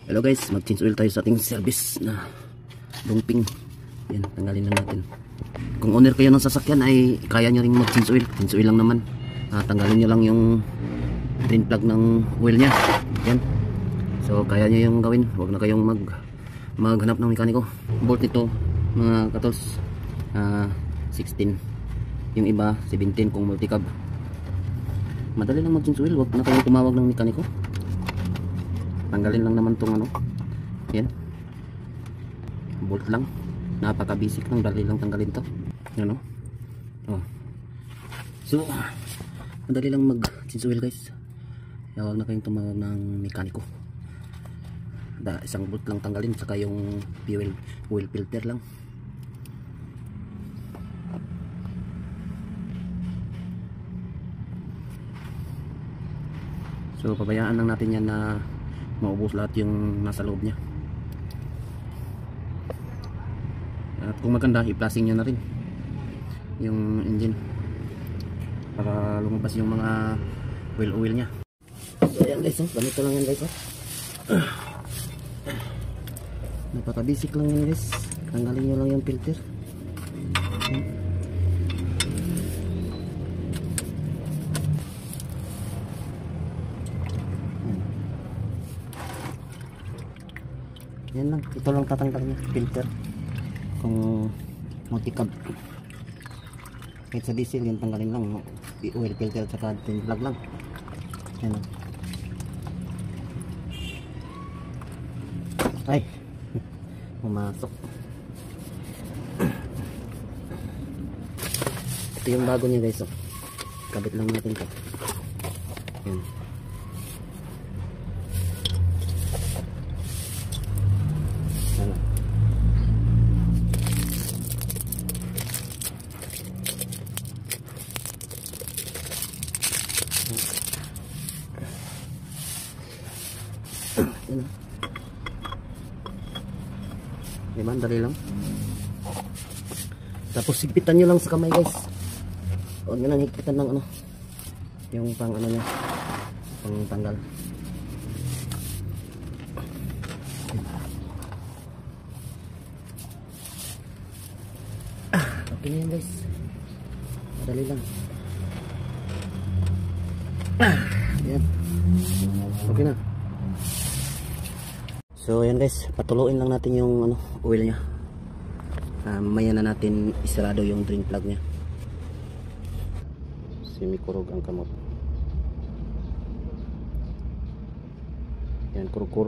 Hello guys, mag-change oil tayo sa ating service na dumping. Yan, tanggalin lang natin. Kung owner kayo ng sasakyan ay kaya nyo rin mag-change oil. Change oil lang naman. Tanggalin nyo lang yung drain plug ng oil nya. Yan. So kaya nyo yung gawin. Huwag na kayong maghanap ng mekaniko. Bolt nito mga katols 16. Yung iba 17 kung multi-cab. Madali lang mag-change oil. Huwag na kayong tumawag ng mekaniko. Tanggalin lang naman tong ano. Yan. Bolt lang. Napaka basic lang, dali lang tanggalin to. Ano? Oh. So, madali lang mag-change oil guys. Huwag na kayong tumawag ng mekaniko. Isang bolt lang tanggalin, saka yung fuel oil filter lang. So, pabayaan lang natin yan na maubos lahat yung nasa loob niya. At kung maganda, i-flashing nyo na rin yung engine para lumabas yung mga oil nya. So ayan guys, ganito lang yan guys. Napaka basic lang yan guys. Tanggalin nyo lang yung filter. Yan lang, ito lang tatanggal niya, filter. Kung multi-cab, kahit sa diesel yan tanggalin lang, oil filter at drain plug lang. Yan lang. Ay, pumasok. Ito yung bago niya guys. Kabit lang natin ito. Yan. Diba, dali lang. Tapos higpitan nyo lang sa kamay guys. Huwag nyo lang higpitan ng ano, yung pang ano nya, pang tanggal. Okay na yan guys, dali lang. Yan. Okay na. So ayan guys, patuluin lang natin yung ano, oil nya. Mamaya na natin isarado yung drain plug nya. Semikurog ang kamot. Yan, kurog-kurog.